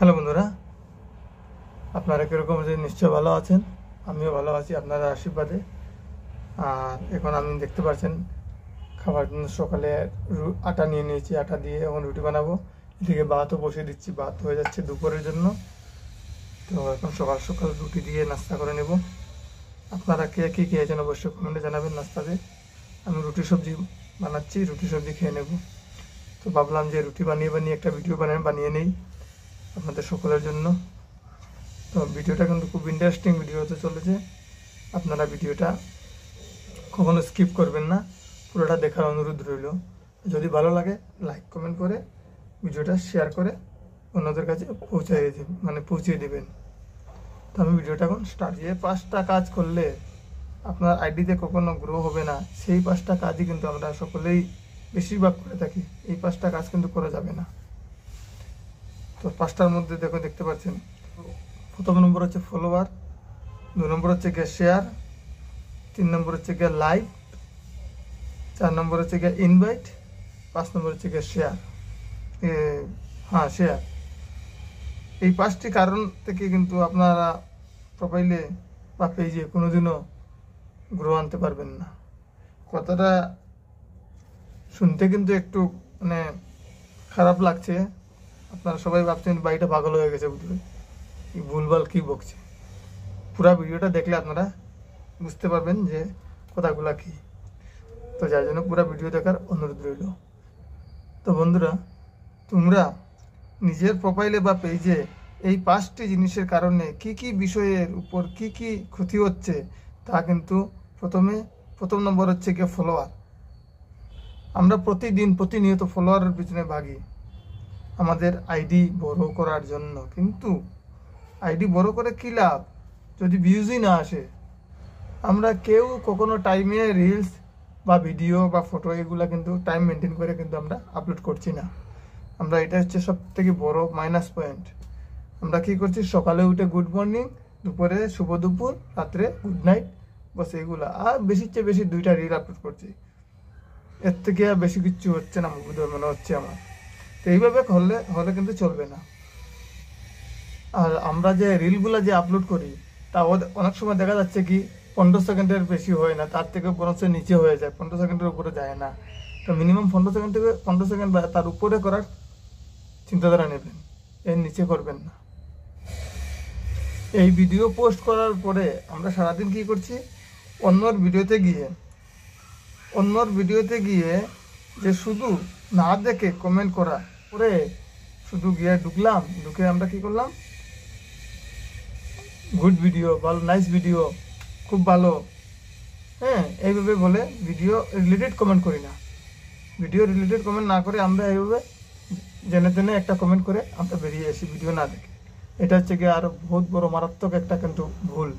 Hello বন্ধুরা, আপনারা কীরকম আছেন? নিশ্চয় ভালো আছেন। আমিও ভালো আছি আপনারা আশীর্বাদে। আর এখন আমি দেখতে পাচ্ছেন খাবার জন্য সকালে আটা নিয়ে নিয়েছি। আটা দিয়ে এখন রুটি বানাবো। এদিকে ভাতও বসিয়ে দিচ্ছি, ভাত হয়ে যাচ্ছে দুপুরের জন্য। তো এখন সকাল সকাল রুটি দিয়ে নাস্তা করে নেব। আপনারা কে কী খেয়েছেন অবশ্যই কমেন্টে জানাবেন। নাস্তাতে আমি রুটি সবজি বানাচ্ছি, রুটি সবজি খেয়ে নেব। তো ভাবলাম যে রুটি বানিয়ে একটা ভিডিও বানিয়ে নেই আপনাদের সকলের জন্য। তো ভিডিওটা কিন্তু খুব ইন্টারেস্টিং ভিডিও হতে চলেছে। আপনারা ভিডিওটা কখনো স্কিপ করবেন না, পুরোটা দেখার অনুরোধ রইল। যদি ভালো লাগে লাইক কমেন্ট করে ভিডিওটা শেয়ার করে অন্যদের কাছে পৌঁছিয়ে দেবেন। তো আমি ভিডিওটা এখন স্টার্ট। যে 5টা কাজ করলে আপনার আইডিতে কখনো গ্রো হবে না, সেই 5টা কাজই কিন্তু আমরা সকলেই বেশিরভাগ করে থাকি। এই 5টা কাজ কিন্তু করা যাবে না। তো 5টার মধ্যে দেখতে পাচ্ছেন, প্রথম নম্বর হচ্ছে ফলোয়ার, 2 নম্বর হচ্ছে গিয়ে শেয়ার, 3 নম্বর হচ্ছে গিয়ে লাইক, 4 নম্বর হচ্ছে গিয়ে ইনভাইট, 5 নম্বর হচ্ছে গিয়ে শেয়ার। এই 5টি কারণ থেকে কিন্তু আপনারা প্রোফাইলে বা পেজে কোনোদিনও গ্রো আনতে পারবেন না। কথাটা শুনতে কিন্তু একটু খারাপ লাগছে। আপনারা সবাই ভাবছেন বাড়িটা পাগল হয়ে গেছে, বুঝলেন ভুলভাল কি বকছে। পুরা ভিডিওটা দেখলে আপনারা বুঝতে পারবেন যে কথাগুলা কি। তো যার জন্য পুরা ভিডিও দেখার অনুরোধ রইল। তো বন্ধুরা, তোমরা নিজের প্রোফাইলে বা পেজে এই 5টি জিনিসের কারণে কি কি বিষয়ের উপর কি কি ক্ষতি হচ্ছে তা কিন্তু প্রথম নম্বর হচ্ছে গিয়ে ফলোয়ার। আমরা প্রতিনিয়ত ফলোয়ারের পিছনে ভাগি আমাদের আইডি বড় করার জন্য। কিন্তু আইডি বড় করে কী লাভ যদি ভিউজই না আসে? আমরা কেউ কখনো টাইমে রিলস বা ভিডিও বা ফটো এগুলা কিন্তু টাইম মেনটেন করে কিন্তু আমরা আপলোড করছি না। আমরা এটা হচ্ছে সব থেকে বড় মাইনাস পয়েন্ট। আমরা কি করছি? সকালে উঠে গুড মর্নিং, দুপুরে শুভ দুপুর, রাত্রে গুড নাইট, বস এগুলা। আর বেশির চেয়ে বেশি 2টা রিল আপলোড করছি। এর থেকে আর বেশি কিছু হচ্ছে না মনে হচ্ছে আমার। তো এইভাবে হলে কিন্তু চলবে না। আর আমরা যে রিলগুলো যে আপলোড করি তা অনেক সময় দেখা যাচ্ছে কি 15 সেকেন্ডের বেশি হয় না, তার থেকে বরঞ্চ নিচে হয়ে যায়, 15 সেকেন্ডের উপরে যায় না। তো মিনিমাম 15 সেকেন্ড বা তার উপরে করার চিন্তাধারা নেবেন, এর নিচে করবেন না। এই ভিডিও পোস্ট করার পরে আমরা সারাদিন কি করছি? অন্যর ভিডিওতে গিয়ে যে শুধু না দেখে কমেন্ট করা করে শুধু গিয়ে ঢুকে আমরা কি করলাম? গুড ভিডিও, ভালো, নাইস ভিডিও, খুব ভালো, এইভাবে বলে ভিডিও রিলেটেড কমেন্ট করি না। ভিডিও রিলেটেড কমেন্ট না করে আমরা এইভাবে জেনে তেনে একটা কমেন্ট করে আমরা বেরিয়ে আসি ভিডিও না দেখে। এটা হচ্ছে গিয়ে আরো বহুত বড় মারাত্মক একটা কিন্তু ভুল।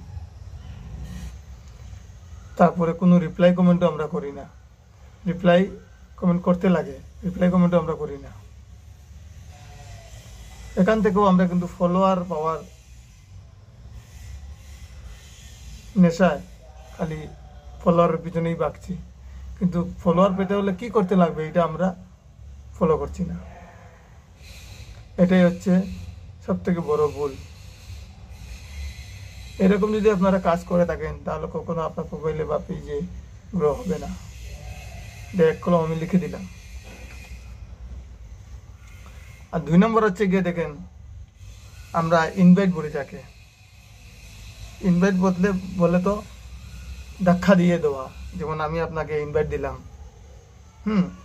তারপরে কোনো রিপ্লাই কমেন্টও আমরা করি না। রিপ্লাই কমেন্ট করতে লাগে, রিপ্লাই কমেন্টও আমরা করি না। এখান থেকেও আমরা কিন্তু ফলোয়ার পাওয়ার নেশায় খালি ফলোয়ারের পিছনেই ভাগছি। কিন্তু ফলোয়ার পেতে হলে কি করতে লাগবে এটা আমরা ফলো করছি না। এটাই হচ্ছে সব থেকে বড় ভুল। এরকম যদি আপনারা কাজ করে থাকেন তাহলে কখনো আপনার প্রোফাইলে বা পেজে গ্রো হবে না। এক কলম আমি লিখে দিলাম। আর 2 নম্বর হচ্ছে গিয়ে দেখেন, আমরা ইনভাইট বলি যাকে। ইনভাইট বলে তো ধাক্কা দিয়ে দেওয়া। যেমন আমি আপনাকে ইনভাইট দিলাম,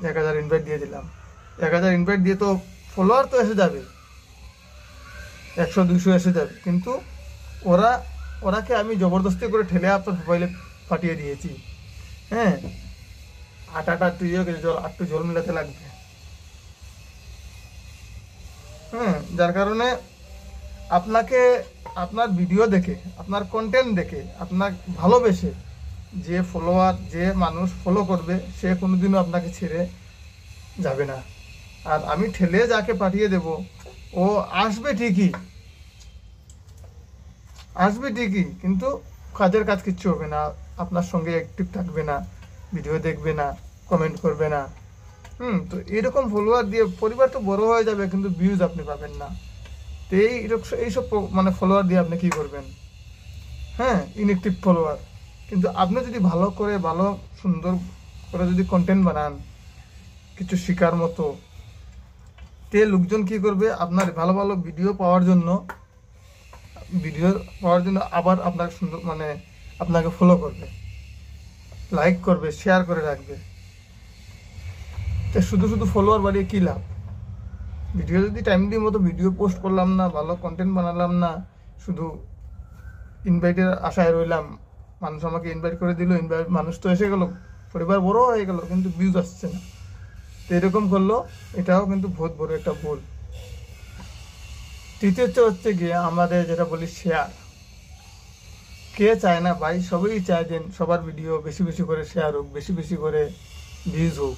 1000 ইনভাইট দিয়ে দিলাম। 1000 ইনভাইট দিয়ে তো ফলোয়ার তো এসে যাবে, 100-200 এসে যাবে। কিন্তু ওরাকে আমি জবরদস্তি করে ঠেলে আপনার প্রোফাইলে পাঠিয়ে দিয়েছি। আটাটা একটু একটু জল মিলাতে লাগবে। যার কারণে আপনাকে আপনার ভিডিও দেখে, আপনার কন্টেন্ট দেখে, আপনার ভালোবেসে যে মানুষ ফলো করবে সে কোনোদিনও আপনাকে ছেড়ে যাবে না। আর আমি ঠেলে যাকে পাঠিয়ে দেব ও আসবে ঠিকই, কিন্তু কাজের কাজ কিচ্ছু হবে না। আপনার সঙ্গে অ্যাক্টিভ থাকবে না, ভিডিও দেখবে না, কমেন্ট করবে না। তো এরকম ফলোয়ার দিয়ে পরিবার তো বড় হয়ে যাবে কিন্তু ভিউজ আপনি পাবেন না। তো এইসব মানে ফলোয়ার দিয়ে আপনি কি করবেন? হ্যাঁ, ইনঅ্যাক্টিভ ফলোয়ার। কিন্তু আপনি যদি ভালো সুন্দর করে যদি কন্টেন্ট বানান কিছু শেখার মতো, তে লোকজন কি করবে? আপনার ভালো ভিডিও পাওয়ার জন্য আবার আপনাকে সুন্দর মানে আপনাকে ফলো করবে, লাইক করবে, শেয়ার করে রাখবে। তো শুধু ফলোয়ার বাড়িয়ে কী লাভ? ভিডিও যদি টাইমলি মতো ভিডিও পোস্ট করলাম না, ভালো কন্টেন্ট বানালাম না, শুধু ইনভাইটের আশায় রইলাম, মানুষ আমাকে ইনভাইট করে দিল, মানুষ তো এসে গেল, পরিবার বড় হয়ে গেল, কিন্তু ভিউজ আসছে না। তো এরকম করলো, এটাও কিন্তু বহুত বড় একটা ভুল। তৃতীয়ত হচ্ছে গিয়ে আমাদের যেটা বলি শেয়ার। কে চায় না ভাই? সবাই চায় যে সবার ভিডিও বেশি করে শেয়ার হোক, বেশি করে ভিউজ হোক।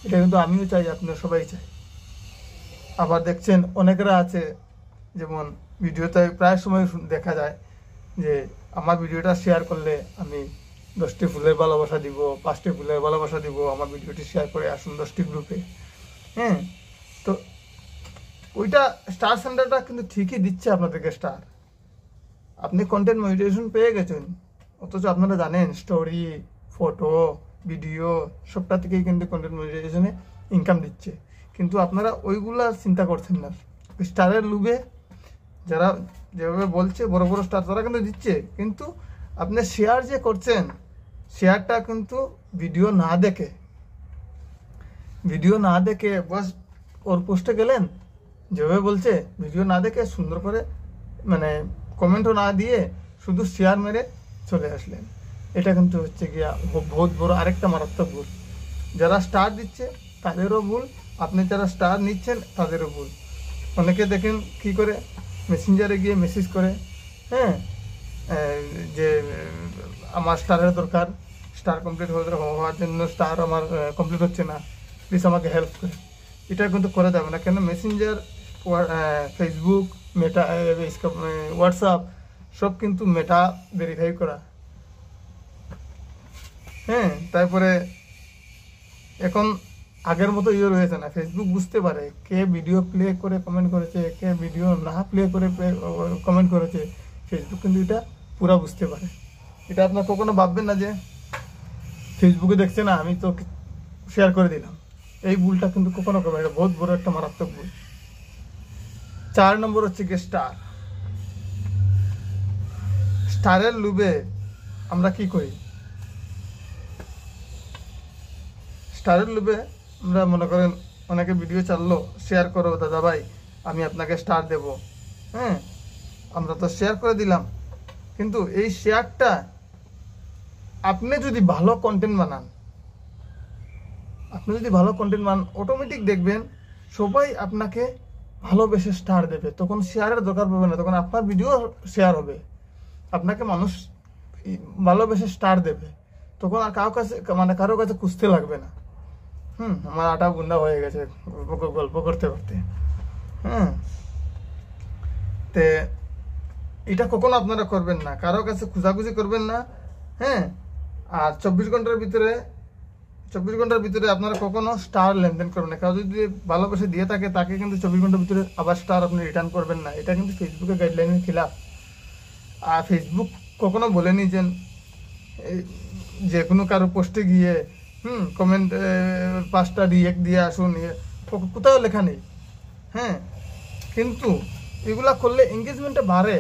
এটা কিন্তু আমিও চাই, আপনারা সবাই চাই। আবার দেখছেন অনেকেরা আছে, যেমন ভিডিওতে প্রায় সময় দেখা যায় যে আমার ভিডিওটা শেয়ার করলে আমি 10টি ফুলের ভালোবাসা দিব, 5টি ফুলের ভালোবাসা দিব, আমার ভিডিওটি শেয়ার করে আসুন 10টি গ্রুপে। তো ওইটা স্টার সেন্টারটা কিন্তু ঠিকই দিচ্ছে আপনাদেরকে স্টার, আপনি কন্টেন্ট মনিটাইজেশন পেয়ে গেছেন, অথচ আপনারা জানেন স্টোরি, ফটো, ভিডিও সবটা থেকেই কিন্তু কন্টেন্ট মনিটাইজেশনে ইনকাম দিচ্ছে, কিন্তু আপনারা ওইগুলা চিন্তা করছেন না। স্টারের লুবে যারা যেভাবে বলছে বড় স্টার, তারা কিন্তু দিচ্ছে, কিন্তু আপনি শেয়ার যে করছেন, শেয়ারটা কিন্তু ভিডিও না দেখে বাস ওর পোস্টে গেলেন, যেভাবে বলছে ভিডিও না দেখে সুন্দর করে মানে কমেন্টও না দিয়ে শুধু শেয়ার মেরে চলে আসলেন। এটা কিন্তু হচ্ছে গিয়া বহুত বড় আরেকটা মারাত্মক ভুল। যারা স্টার দিচ্ছে তাদেরও ভুল, আপনি যারা স্টার নিচ্ছেন তাদেরও ভুল। অনেকে দেখেন কি করে, মেসেঞ্জারে গিয়ে মেসেজ করে, যে আমার স্টারের দরকার, স্টার কমপ্লিট হওয়ার জন্য স্টার আমার কমপ্লিট হচ্ছে না, প্লিজ আমাকে হেল্প করে। এটা কিন্তু করা যাবে না। কেন? মেসেঞ্জার, ফেসবুক, মেটা, হোয়াটসঅ্যাপ সব কিন্তু মেটা ভেরিফাই করা। তারপরে এখন আগের মতো রয়েছে না, ফেসবুক বুঝতে পারে কে ভিডিও প্লে করে কমেন্ট করেছে, কে ভিডিও না প্লে করে কমেন্ট করেছে। ফেসবুক কিন্তু এটা পুরা বুঝতে পারে। এটা আপনার কখনো ভাববেন না যে ফেসবুকে দেখছে না, আমি তো শেয়ার করে দিলাম। এই ভুলটা কিন্তু কখনো করবে, এটা বহুত বড় একটা মারাত্মক ভুল। 4 নম্বর হচ্ছে গিয়ে স্টারের লুবে আমরা কি করি? স্টারের লুবে আমরা মনে করেন অনেকে ভিডিও চাললো, শেয়ার করো দাদা ভাই, আমি আপনাকে স্টার দেব। আমরা তো শেয়ার করে দিলাম, কিন্তু এই শেয়ারটা আপনি যদি ভালো কন্টেন্ট বানান, অটোমেটিক দেখবেন সবাই আপনাকে ভালোবেসে স্টার দেবে। তখন শেয়ারের দরকার পড়বে না, তখন আপনার ভিডিও শেয়ার হবে, আপনাকে মানুষ ভালোবেসে স্টার দেবে। তখন আর কারো কাছে খুঁজতে লাগবে না। আমার আটা গুন্ডা হয়ে গেছে গল্প করতে করতে। তে এটা কখনো আপনারা করবেন না, কারো কাছে খোঁজাখুঁজি করবেন না। আর 24 ঘন্টার ভিতরে আপনারা কখনো স্টার লেনদেন করবেন না। কারো যদি ভালোবেসে দিয়ে থাকে, তাকে কিন্তু 24 ঘন্টার ভিতরে আবার স্টার আপনি রিটার্ন করবেন না। এটা কিন্তু ফেসবুকের গাইডলাইনের খিলাফ। আর ফেসবুক কখনো বলেনি যে কোনো কারো পোস্টে গিয়ে কমেন্ট 5টা রিয়েক্ট দিয়ে আসুন, কোথাও লেখা নেই। কিন্তু এগুলা করলে এঙ্গেজমেন্টটা বাড়ে,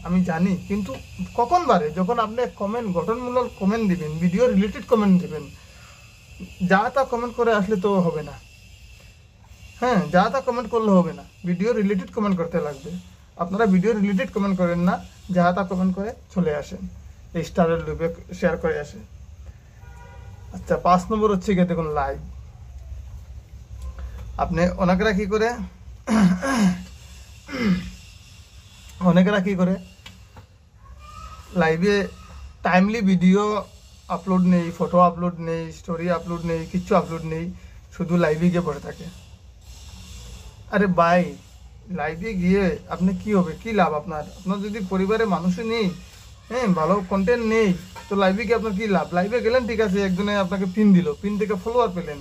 আমি জানি, কিন্তু কখন বাড়ে? যখন আপনি কমেন্ট, গঠনমূলক কমেন্ট দিবেন, ভিডিও রিলেটেড কমেন্ট দিবেন। যা তা কমেন্ট করে আসলে তো হবে না। যা তা কমেন্ট করলে হবে না, ভিডিও রিলেটেড কমেন্ট করতে লাগবে। আপনারা ভিডিও রিলেটেড কমেন্ট করেন না, যা তা কমেন্ট করে চলে আসেন, এই স্টারের লুবে শেয়ার করে আসেন। আচ্ছা, 5 নম্বর হচ্ছে গিয়ে দেখুন লাইভ। আপনি অনেকেরা কি করে লাইভে টাইমলি ভিডিও আপলোড নেই, ফটো আপলোড নেই, স্টোরি আপলোড নেই, কিচ্ছু আপলোড নেই, শুধু লাইভে গিয়ে পড়ে থাকে। আরে ভাই, লাইভে গিয়ে আপনি কি হবে, কি লাভ? আপনার যদি পরিবারে মানুষই নেই, ভালো কন্টেন্ট নেই, তো লাইভে গিয়ে আপনার কি লাভ? লাইভে গেলেন ঠিক আছে, একজনে আপনাকে পিন দিল, পিন থেকে ফলোয়ার পেলেন,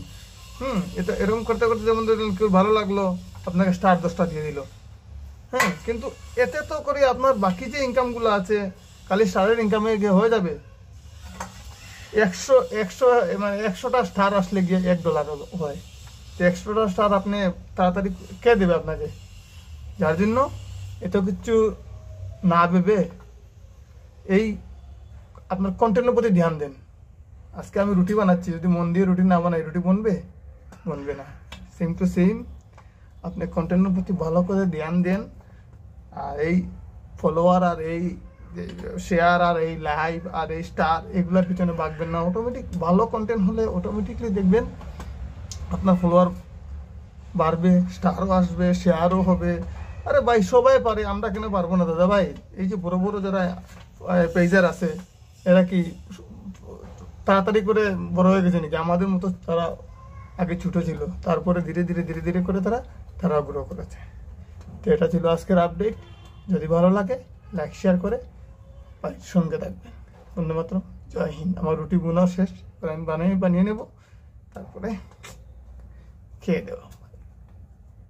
এটা এরকম করতে করতে যেমন ধরলেন কেউ ভালো লাগলো, আপনাকে স্টার 10টা দিয়ে দিল। হ্যাঁ, কিন্তু এতে তো করে আপনার বাকি যে ইনকামগুলো আছে খালি স্টারের ইনকামে গিয়ে হয়ে যাবে। 100 মানে 100টা স্টার আসলে গিয়ে $1 হয়। তো 100টা স্টার আপনি তাড়াতাড়ি কে দেবে আপনাকে? যার জন্য এত কিছু না ভেবে এই আপনার কন্টেন্টের প্রতি ধ্যান দেন। আজকে আমি রুটি বানাচ্ছি, যদি মন দিয়ে রুটি না বানাই রুটি বনবে না। সেম টু সেম আপনি কন্টেন্টের প্রতি ভালো করে ধ্যান দেন। আর এই ফলোয়ার আর এই শেয়ার আর এই লাইভ আর এই স্টার এগুলোর পিছনে ভাগবেন না। অটোমেটিক ভালো কন্টেন্ট হলে অটোমেটিকলি দেখবেন আপনার ফলোয়ার বাড়বে, স্টারও আসবে, শেয়ারও হবে। আরে ভাই সবাই পারে, আমরা কেন পারবো না দাদা ভাই? এই যে বড় বড় যারা পেজার আছে এরা কি তাড়াতাড়ি করে বড় হয়ে গেছে নাকি? আমাদের মতো তারা আগে ছোট ছিল, তারপরে ধীরে ধীরে করে তারা গ্রো করেছে। তো এটা ছিল আজকের আপডেট। যদি ভালো লাগে লাইক শেয়ার করে সঙ্গে থাকবেন। ধন্যবাদ, জয় হিন্দ। আমার রুটি বোনাও শেষ, আমি বানিয়ে নেব, তারপরে খেয়ে দেবো।